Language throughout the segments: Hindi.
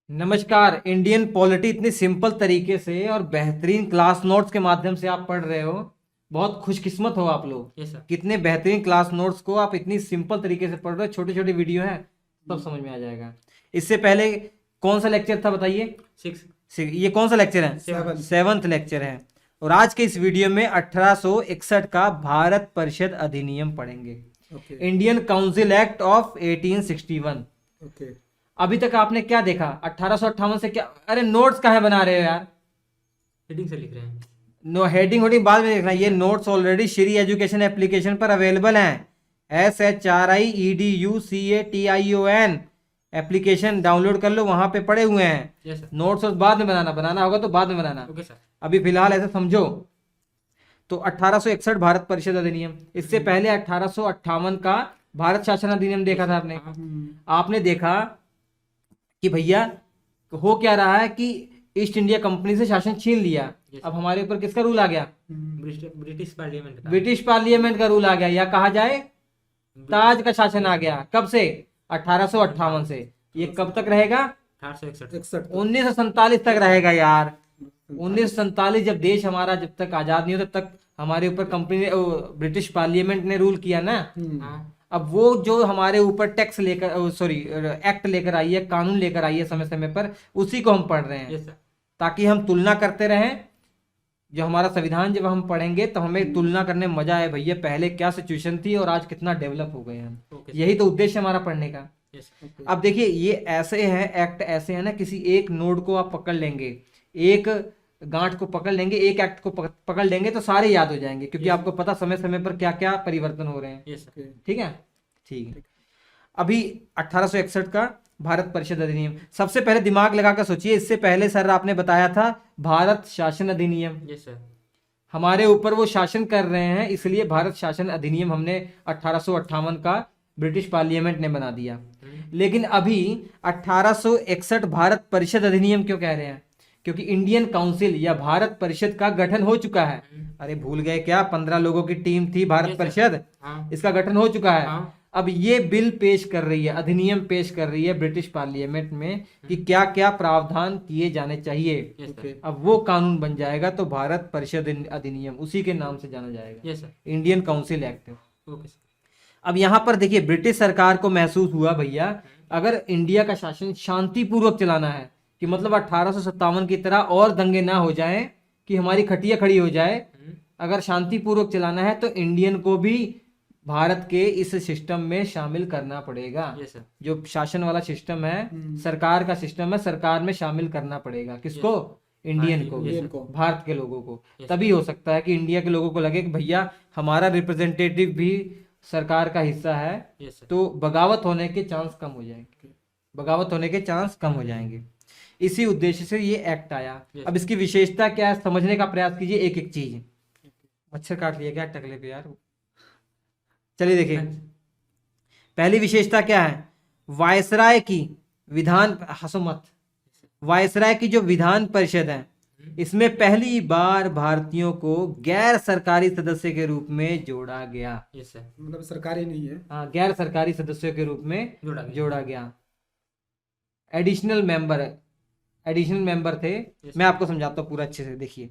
नमस्कार। इंडियन पॉलिटी इतनी सिंपल तरीके से और बेहतरीन क्लास नोट्स के माध्यम से आप पढ़ रहे हो। बहुत खुशकिस्मत हो आप लोग। Yes sir. कितने बेहतरीन क्लास नोट्स को आप इतनी सिंपल तरीके से पढ़ रहे हो। छोटी छोटी वीडियो है, सब समझ में आ जाएगा। इससे पहले कौन सा लेक्चर था बताइए? 6 ये कौन सा लेक्चर है? 7th लेक्चर है। और आज के इस वीडियो में 1861 का भारत परिषद अधिनियम पढ़ेंगे। Indian council act of 1861। अभी तक आपने क्या देखा? 1858 से क्या? अरे नोट्स काहे बना रहे हो यार? हेडिंग से लिख रहे हैं। नो हेडिंग होडिंग बाद में देखना। ये notes already Shri education application पर अवेलेबल हैं। SHRIEDUCATION एप्लीकेशन डाउनलोड कर लो, वहां पे पड़े हुए हैं। Yes sir. नोट्स और बाद में बनाना होगा तो बाद में बनाना। Okay sir. अभी फिलहाल ऐसे समझो। तो 1861 भारत परिषद अधिनियम। इससे पहले 1858 का भारत शासन अधिनियम देखा था आपने। आपने देखा कि भैया हो क्या रहा है कि ईस्ट इंडिया कंपनी से शासन छीन लिया। अब हमारे ऊपर किसका रूल आ गया? ब्रिटिश पार्लियामेंट का। ब्रिटिश पार्लियामेंट का रूल आ गया, या कहा जाए ताज का शासन आ गया। कब से? 1858 से। ये कब तक रहेगा? 1861। 1947 तक रहेगा यार। 1947 जब देश हमारा जब तक आजाद नहीं हो तब तक हमारे ऊपर कंपनी ने ब्रिटिश पार्लियामेंट ने रूल किया ना। हाँ। अब वो जो हमारे ऊपर टैक्स लेकर सॉरी एक्ट लेकर आई है, कानून लेकर आई है समय समय पर, उसी को हम पढ़ रहे हैं। Yes sir. ताकि हम तुलना करते रहें। जो हमारा संविधान जब हम पढ़ेंगे तो हमें तुलना करने में मजा आए, भैया पहले क्या सिचुएशन थी और आज कितना डेवलप हो गए हम। Okay sir. यही तो उद्देश्य हमारा पढ़ने का। यस। अब देखिए ये ऐसे हैं, एक्ट ऐसे हैं ना, किसी एक नोड को आप पकड़ लेंगे, एक गांठ को पकड़ लेंगे, एक एक्ट को पकड़ लेंगे तो सारे याद हो जाएंगे, क्योंकि आपको पता समय समय पर क्या क्या परिवर्तन हो रहे हैं। Yes sir. ठीक है, ठीक है। अभी 1861 का भारत परिषद अधिनियम, सबसे पहले दिमाग लगाकर सोचिए। इससे पहले सर आपने बताया था भारत शासन अधिनियम। Yes sir. हमारे ऊपर वो शासन कर रहे हैं, इसलिए भारत शासन अधिनियम हमने 1858 का ब्रिटिश पार्लियामेंट ने बना दिया। लेकिन अभी 1861 भारत परिषद अधिनियम क्यों कह रहे हैं? क्योंकि इंडियन काउंसिल या भारत परिषद का गठन हो चुका है। अरे भूल गए क्या? 15 लोगों की टीम थी भारत परिषद, हाँ। इसका गठन हो चुका है। हाँ। अब ये बिल पेश कर रही है, अधिनियम पेश कर रही है ब्रिटिश पार्लियामेंट में कि क्या क्या प्रावधान किए जाने चाहिए। Yes sir. अब वो कानून बन जाएगा तो भारत परिषद अधिनियम उसी के नाम से जाना जाएगा, yes sir. Indian council act. Okay sir. अब यहाँ पर देखिए, ब्रिटिश सरकार को महसूस हुआ भैया अगर इंडिया का शासन शांतिपूर्वक चलाना है, कि मतलब 1857 की तरह और दंगे ना हो जाएं कि हमारी खटिया खड़ी हो जाए, अगर शांतिपूर्वक चलाना है तो इंडियन को भी भारत के इस सिस्टम में शामिल करना पड़ेगा। Yes sir. जो शासन वाला सिस्टम है, सरकार का सिस्टम है, सरकार में शामिल करना पड़ेगा। किसको? इंडियन को, भारत के लोगों को। तभी हो सकता है कि इंडिया के लोगों को लगे कि भैया हमारा रिप्रेजेंटेटिव भी सरकार का हिस्सा है, यस सर। तो बगावत होने के चांस कम हो जाएंगे, बगावत होने के चांस कम हो जाएंगे। इसी उद्देश्य से ये एक्ट आया। अब इसकी विशेषता क्या है समझने का प्रयास कीजिए, एक एक चीज। मच्छर काट लिया क्या टकले पे यार? चलिए देखिए, पहली विशेषता क्या है? वायसराय की विधान, हंसो मत, वायसराय की जो विधान परिषद है, इसमें पहली बार भारतीयों को गैर सरकारी सदस्य के रूप में जोड़ा गया। Yes sir. मतलब सरकारी नहीं है। हाँ, गैर सरकारी सदस्यों के रूप में जोड़ा गया। एडिशनल मेंबर थे। मैं आपको समझाता हूँ पूरा अच्छे से, देखिए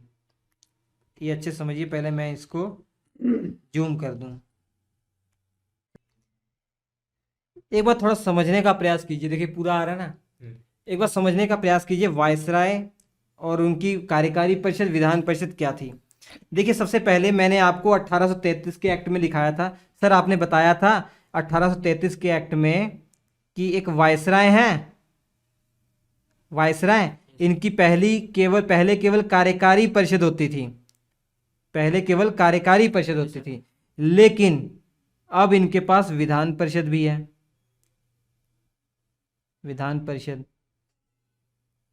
ये अच्छे समझिए। पहले मैं इसको जूम कर दूं, एक बार थोड़ा समझने का प्रयास कीजिए। देखिए पूरा आ रहा है ना, एक बार समझने का प्रयास कीजिए। वायसराय और उनकी कार्यकारी परिषद, विधान परिषद क्या थी। देखिए सबसे पहले मैंने आपको 1833 के एक्ट में दिखाया था। सर आपने बताया था 1833 के एक्ट में कि एक वायसराय है, वायसराय, इनकी पहले केवल कार्यकारी परिषद होती थी, पहले केवल कार्यकारी परिषद होती थी, लेकिन अब इनके पास विधान परिषद भी है। विधान परिषद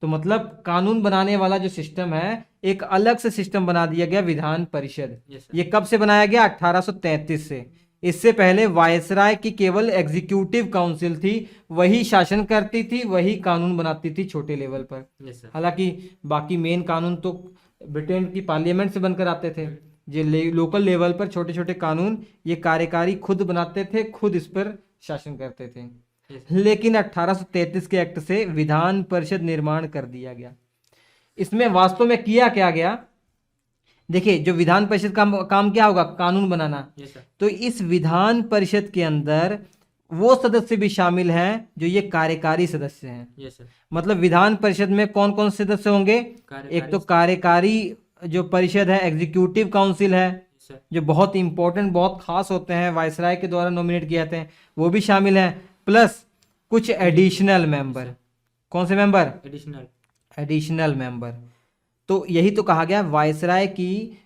तो मतलब कानून बनाने वाला जो सिस्टम है, एक अलग से सिस्टम बना दिया गया, विधान परिषद। ये कब से बनाया गया? 1833 से। इससे पहले वायसराय की केवल एग्जीक्यूटिव काउंसिल थी, वही शासन करती थी, वही कानून बनाती थी छोटे लेवल पर। हालांकि बाकी मेन कानून तो ब्रिटेन की पार्लियामेंट से बनकर आते थे। जो लोकल लेवल पर छोटे छोटे कानून ये कार्यकारी खुद बनाते थे, खुद इस पर शासन करते थे। लेकिन 1833 के एक्ट से विधान परिषद निर्माण कर दिया गया। इसमें वास्तव में किया क्या गया, देखिए जो विधान परिषद का काम क्या होगा, कानून बनाना। तो इस विधान परिषद के अंदर वो सदस्य भी शामिल हैं जो ये कार्यकारी सदस्य हैं। मतलब विधान परिषद में कौन कौन से सदस्य होंगे, एक तो कार्यकारी जो परिषद है, एग्जीक्यूटिव काउंसिल है जो बहुत इंपॉर्टेंट बहुत खास होते हैं, वायसराय के द्वारा नॉमिनेट किए जाते हैं, वो भी शामिल हैं, प्लस कुछ एडिशनल मेंबर। कौन से मेंबर, एडिशनल मेंबर। तो यही तो कहा गया, वायसराय की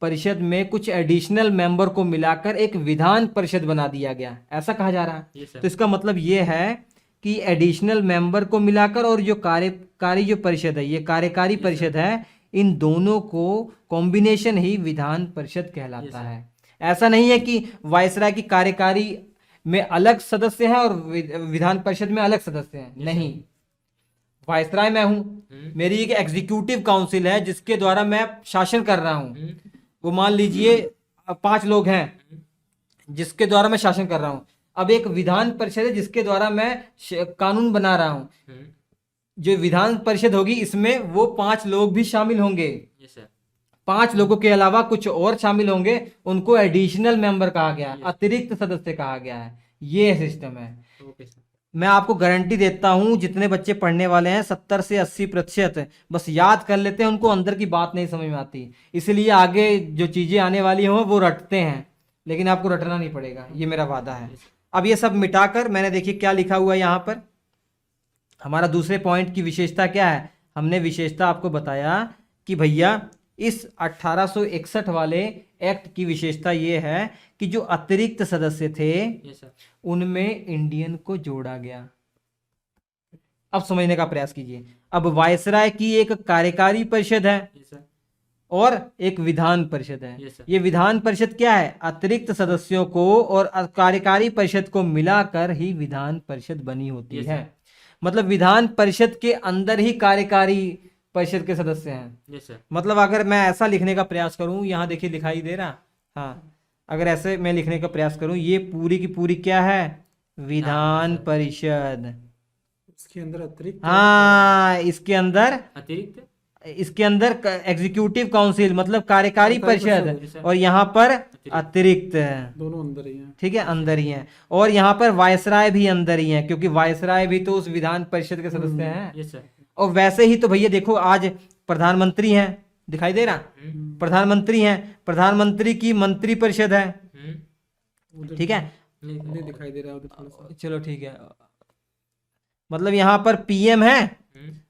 परिषद में कुछ एडिशनल मेंबर को मिलाकर एक विधान परिषद बना दिया गया, ऐसा कहा जा रहा है। तो इसका मतलब ये है कि एडिशनल मेंबर को मिलाकर और जो कार्यकारी जो परिषद है, ये कार्यकारी परिषद है, इन दोनों को कॉम्बिनेशन ही विधान परिषद कहलाता है। ऐसा नहीं है कि वायसराय की कार्यकारी में अलग सदस्य हैं और विधान परिषद में अलग सदस्य हैं, नहीं। वायसराय मैं हूं, मेरी एक एग्जीक्यूटिव काउंसिल है जिसके द्वारा मैं शासन कर रहा हूं, वो मान लीजिए 5 लोग हैं जिसके द्वारा मैं शासन कर रहा हूं। अब एक विधान परिषद है जिसके द्वारा मैं कानून बना रहा हूं। जो विधान परिषद होगी इसमें वो 5 लोग भी शामिल होंगे। 5 लोगों के अलावा कुछ और शामिल होंगे, उनको एडिशनल मेंबर कहा गया, अतिरिक्त सदस्य कहा गया है। ये सिस्टम है। मैं आपको गारंटी देता हूं जितने बच्चे पढ़ने वाले हैं 70 से 80% बस याद कर लेते हैं, उनको अंदर की बात नहीं समझ में आती, इसलिए आगे जो चीजें आने वाली हों वो रटते हैं, लेकिन आपको रटना नहीं पड़ेगा, ये मेरा वादा है। अब ये सब मिटाकर मैंने देखिए क्या लिखा हुआ है यहाँ पर। हमारा दूसरे पॉइंट की विशेषता क्या है, हमने विशेषता आपको बताया कि भैया इस 1861 वाले एक्ट की विशेषता ये है कि जो अतिरिक्त सदस्य थे उनमें इंडियन को जोड़ा गया। अब समझने का प्रयास कीजिए। अब वायसराय की एक कार्यकारी परिषद है और एक विधान परिषद है। ये विधान परिषद क्या है, अतिरिक्त सदस्यों को और कार्यकारी परिषद को मिलाकर ही विधान परिषद बनी होती है। मतलब विधान परिषद के अंदर ही कार्यकारी परिषद के सदस्य हैं। मतलब अगर मैं ऐसा लिखने का प्रयास करूं, यहाँ देखिए दिखाई दे रहा, हाँ, अगर ऐसे मैं लिखने का प्रयास करूं, ये पूरी की पूरी क्या है, विधान परिषद। इसके अंदर अतिरिक्त, हाँ, इसके अंदर अतिरिक्त, इसके अंदर एग्जीक्यूटिव काउंसिल मतलब कार्यकारी परिषद, और यहाँ पर अतिरिक्त, दोनों अंदर ही हैं। ठीक है, अंदर ही हैं। और यहाँ पर वायसराय भी अंदर ही हैं, क्योंकि वायसराय भी तो उस विधान परिषद के सदस्य हैं। और वैसे ही तो भैया देखो आज प्रधानमंत्री हैं, दिखाई दे रहा, प्रधानमंत्री हैं, प्रधानमंत्री की मंत्री परिषद है, ठीक है, नहीं दिखाई दे रहा है थोड़ा सा, चलो ठीक है। मतलब यहाँ पर पीएम है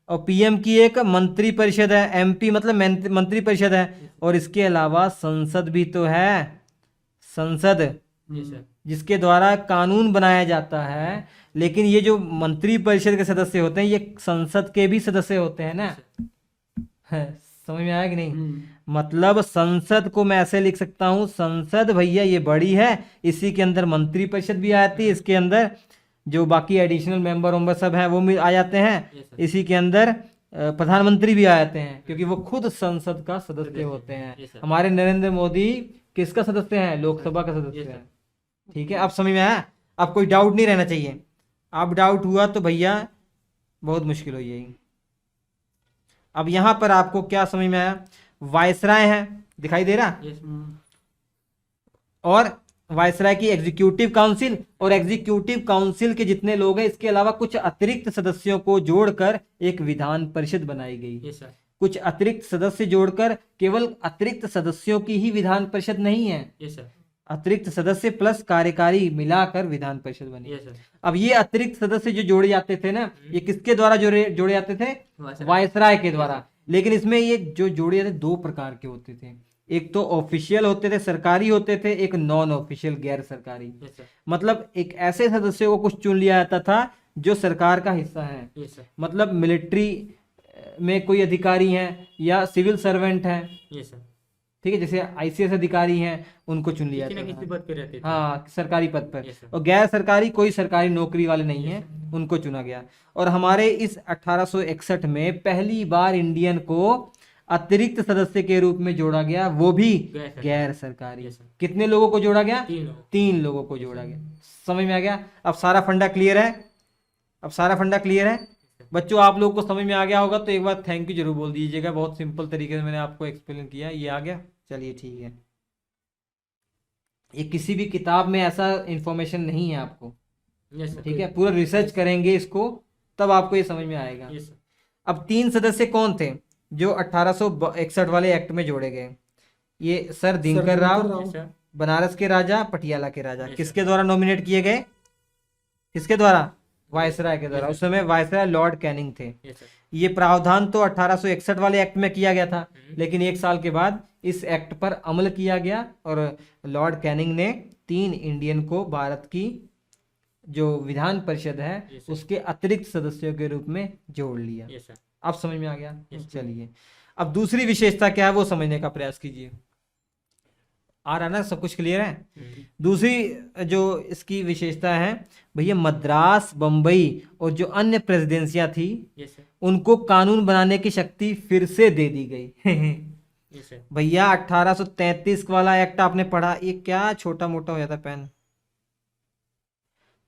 और पीएम की एक मंत्री परिषद है, एमपी मतलब मंत्री परिषद है, और इसके अलावा संसद भी तो है, संसद जिसके द्वारा कानून बनाया जाता है। लेकिन ये जो मंत्री परिषद के सदस्य होते हैं ये संसद के भी सदस्य होते हैं ना, समझ में आया कि नहीं। मतलब संसद को मैं ऐसे लिख सकता हूं, संसद भैया ये बड़ी है, इसी के अंदर मंत्री परिषद भी आती है, इसके अंदर जो बाकी एडिशनल मेंबर सब हैं वो आ जाते हैं, इसी के अंदर प्रधानमंत्री भी आ जाते हैं, क्योंकि वो खुद संसद का सदस्य होते हैं। हमारे नरेंद्र मोदी किसका सदस्य हैं, लोकसभा का सदस्य है। ठीक है, अब समझ में आया, अब कोई डाउट नहीं रहना चाहिए। अब डाउट हुआ तो भैया बहुत मुश्किल हो जाएगी। अब यहां पर आपको क्या समझ में आया, वायसराय है, दिखाई दे रहा, और वायसराय की एग्जीक्यूटिव काउंसिल, और एग्जीक्यूटिव काउंसिल के जितने लोग हैं इसके अलावा कुछ अतिरिक्त सदस्यों को जोड़कर एक विधान परिषद बनाई गई। कुछ अतिरिक्त सदस्य जोड़कर, केवल अतिरिक्त सदस्यों की ही विधान परिषद नहीं है, अतिरिक्त सदस्य प्लस कार्यकारी मिलाकर विधान परिषद बनी। अब ये अतिरिक्त सदस्य जो जोड़े जाते थे ना, ये किसके द्वारा जोड़े जाते थे, वायसराय के द्वारा। लेकिन इसमें ये जो जोड़े जाते 2 प्रकार के होते थे, एक तो ऑफिशियल होते थे, सरकारी होते थे, एक नॉन ऑफिशियल गैर सरकारी। मतलब एक ऐसे सदस्यों को कुछ चुन लिया जाता था जो सरकार का हिस्सा है, मतलब मिलिट्री में कोई अधिकारी हैं या सिविल सर्वेंट हैं, ठीक है, जैसे आईसीएस अधिकारी हैं उनको चुन लिया जाता किसी पद पे रहते थे, हाँ, सरकारी पद पर। और गैर सरकारी कोई सरकारी नौकरी वाले नहीं हैं, उनको चुना गया। और हमारे इस 1861 में पहली बार इंडियन को अतिरिक्त सदस्य के रूप में जोड़ा गया, वो भी गैर सरकारी। कितने लोगों को जोड़ा गया, 3 लोगों को जोड़ा गया। समझ में आ गया। अब सारा फंडा क्लियर है। अब सारा फंडा क्लियर है बच्चों? आप लोगों को समझ में आ गया होगा तो एक बार थैंक यू जरूर बोल दीजिएगा। बहुत सिंपल तरीके से मैंने आपको एक्सप्लेन किया, ये आ गया। चलिए ठीक है, ये किसी भी किताब में ऐसा इंफॉर्मेशन नहीं है आपको, यस सर। ठीक है? पूरा रिसर्च करेंगे इसको तब आपको ये समझ में आएगा। Yes sir. अब 3 सदस्य कौन थे जो 1861 वाले एक्ट में जोड़े गए? ये sir Dinkar Rao, yes sir. Banaras के राजा, पटियाला के राजा। Yes, किसके द्वारा नॉमिनेट किए गए? किसके द्वारा? वायसराय के द्वारा। Yes, उस समय वायसराय लॉर्ड कैनिंग थे। Yes sir. ये प्रावधान तो 1861 वाले एक्ट में किया गया था, लेकिन 1 साल के बाद इस एक्ट पर अमल किया गया और लॉर्ड कैनिंग ने 3 इंडियन को भारत की जो विधान परिषद है Yes, sir. उसके अतिरिक्त सदस्यों के रूप में जोड़ लिया। Yes sir. अब समझ में आ गया? Yes, sir. चलिए अब दूसरी विशेषता क्या है वो समझने का प्रयास कीजिए। आ रहा ना, सब कुछ क्लियर है? दूसरी जो इसकी विशेषता है भैया, मद्रास, बम्बई और जो अन्य प्रेसिडेंसियां थी यस सर। उनको कानून बनाने की शक्ति फिर से दे दी गई। Yes sir. भैया 1833 वाला एक्ट आपने पढ़ा, ये क्या छोटा मोटा हो जाता पेन।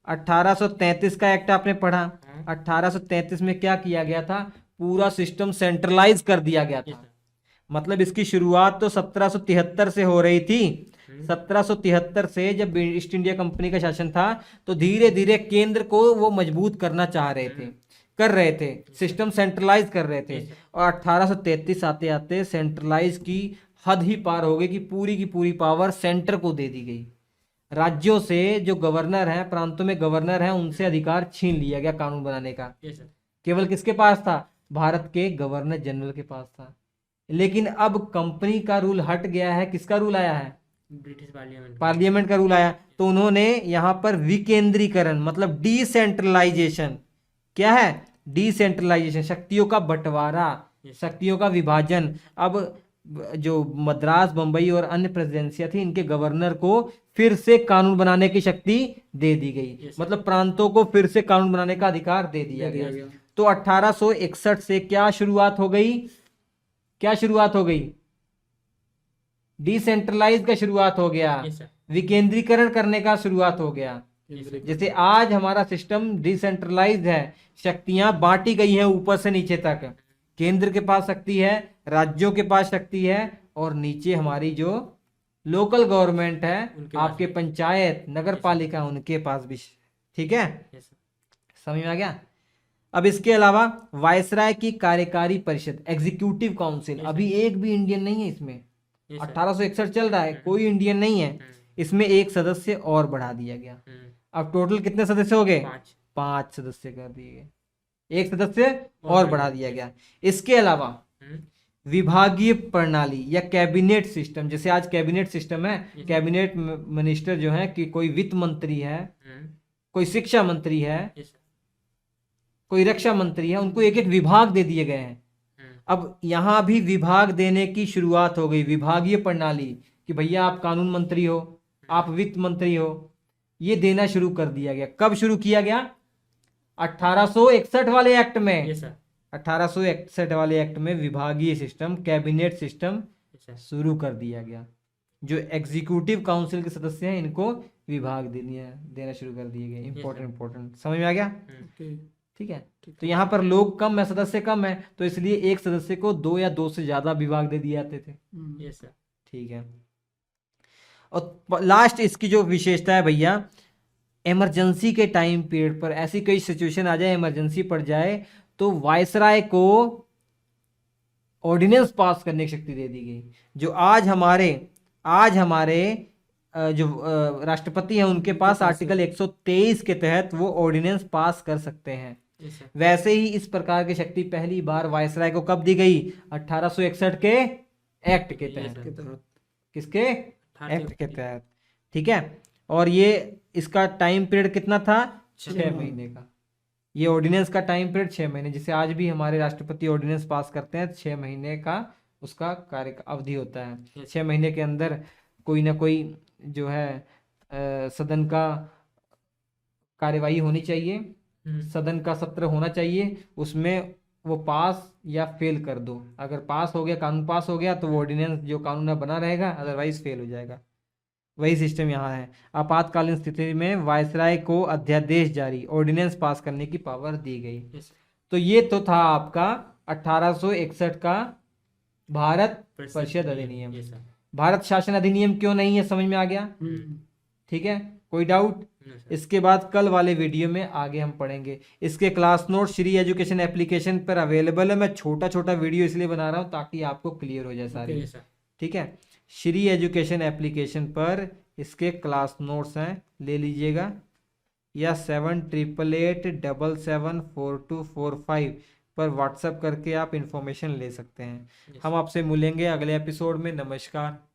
1833 का एक्ट आपने पढ़ा। 1833 में क्या किया गया था? पूरा सिस्टम सेंट्रलाइज कर दिया गया यस था। सर। मतलब इसकी शुरुआत तो 1773 से हो रही थी। 1773 से जब ईस्ट इंडिया कंपनी का शासन था तो धीरे धीरे केंद्र को वो मजबूत करना चाह रहे थे, कर रहे थे, सिस्टम सेंट्रलाइज कर रहे थे। और 1833 आते आते सेंट्रलाइज की हद ही पार हो गई कि की पूरी पावर सेंटर को दे दी गई। राज्यों से जो गवर्नर हैं, प्रांतों में गवर्नर हैं, उनसे अधिकार छीन लिया गया कानून बनाने का। Yes sir. केवल किसके पास था? भारत के गवर्नर जनरल के पास था। लेकिन अब कंपनी का रूल हट गया है, किसका रूल आया है? British parliament. पार्लियामेंट का रूल आया। तो उन्होंने यहाँ पर विकेंद्रीकरण मतलब डिसेंट्रलाइजेशन, क्या है? डिसेंट्रलाइजेशन, शक्तियों का बंटवारा, शक्तियों का विभाजन। अब जो मद्रास, बंबई और अन्य प्रेसिडेंसियां थी इनके गवर्नर को फिर से कानून बनाने की शक्ति दे दी गई। मतलब प्रांतों को फिर से कानून बनाने का अधिकार दे दिया गया। तो 1861 से क्या शुरुआत हो गई? क्या शुरुआत हो गई? डिसेंट्रलाइज का शुरुआत हो गया, यस सर। विकेंद्रीकरण करने का शुरुआत हो गया। जैसे आज हमारा सिस्टम डिसेंट्रलाइज है, शक्तियां बांटी गई हैं ऊपर से नीचे तक। केंद्र के पास शक्ति है, राज्यों के पास शक्ति है, और नीचे हमारी जो लोकल गवर्नमेंट है, आपके पंचायत, नगर पालिका, उनके पास भी। ठीक है, यस सर। समझ में आ गया? अब इसके अलावा वायसराय की कार्यकारी परिषद, एग्जीक्यूटिव काउंसिल, अभी एक भी इंडियन नहीं है इसमें। 1861 चल रहा है, कोई इंडियन नहीं है इसमें। एक सदस्य और बढ़ा दिया गया। अब टोटल कितने सदस्य हो गए? 5 सदस्य कर दिए गए, एक सदस्य और बढ़ा दिया गया। इसके अलावा विभागीय प्रणाली या कैबिनेट सिस्टम, जैसे आज कैबिनेट सिस्टम है, कैबिनेट मिनिस्टर जो है कि कोई वित्त मंत्री है, कोई शिक्षा मंत्री है, कोई रक्षा मंत्री है, उनको एक एक विभाग दे दिए गए हैं। अब यहाँ भी विभाग देने की शुरुआत हो गई, विभागीय प्रणाली, कि भैया आप कानून मंत्री हो, आप वित्त मंत्री हो, ये देना शुरू कर दिया गया। कब शुरू किया गया? 1861 वाले एक्ट में। Yes sir. 1861 वाले एक्ट में विभागीय सिस्टम, कैबिनेट सिस्टम शुरू कर दिया गया। जो एग्जीक्यूटिव काउंसिल के सदस्य हैं इनको विभाग देना शुरू कर दिए गए। इंपॉर्टेंट समझ में आ गया? ठीक है। तो यहाँ पर लोग कम है, सदस्य कम है, तो इसलिए एक सदस्य को 2 या 2 से ज्यादा विभाग दे दिए जाते थे। Yes sir. ठीक है। और लास्ट इसकी जो विशेषता है भैया, इमरजेंसी के टाइम पीरियड पर ऐसी कोई सिचुएशन आ जाए, इमरजेंसी पड़ जाए, तो वायसराय को ऑर्डिनेंस पास करने की शक्ति दे दी गई। जो आज हमारे जो राष्ट्रपति हैं उनके पास आर्टिकल 123 के तहत वो ऑर्डिनेंस पास कर सकते हैं। वैसे ही इस प्रकार की शक्ति पहली बार वायसराय को कब दी गई? 1861 के एक्ट के तहत। किसके? एक्ट के तहत। ठीक है। और ये इसका टाइम पीरियड कितना था? 6 महीने का। ये ऑर्डिनेंस का टाइम पीरियड 6 महीने, जैसे आज भी हमारे राष्ट्रपति ऑर्डिनेंस पास करते हैं, 6 महीने का उसका कार्य अवधि होता है। 6 महीने के अंदर कोई ना कोई जो है सदन का कार्यवाही होनी चाहिए, सदन का सत्र होना चाहिए, उसमें वो पास या फेल कर दो। अगर पास हो गया, कानून पास हो गया, तो वो ऑर्डिनेंस जो कानून है बना रहेगा, अदरवाइज फेल हो जाएगा। वही सिस्टम यहाँ है। आपातकालीन स्थिति में वायसराय को अध्यादेश जारी, ऑर्डिनेंस पास करने की पावर दी गई। Yes, sir. तो ये तो था आपका 1861 का भारत परिषद अधिनियम। Yes, sir. भारत शासन अधिनियम क्यों नहीं है, समझ में आ गया? ठीक है, कोई डाउट? No, sir. इसके बाद कल वाले वीडियो में आगे हम पढ़ेंगे। इसके class note Shri education application पर अवेलेबल है। मैं छोटा छोटा वीडियो इसलिए बना रहा हूँ ताकि आपको क्लियर हो जाए सारी। Yes, sir. ठीक है, श्री एजुकेशन एप्लीकेशन पर इसके क्लास नोट्स हैं, ले लीजिएगा, या 7888774245 पर व्हाट्सएप करके आप इंफॉर्मेशन ले सकते हैं। Yes, हम आपसे मिलेंगे अगले एपिसोड में। नमस्कार।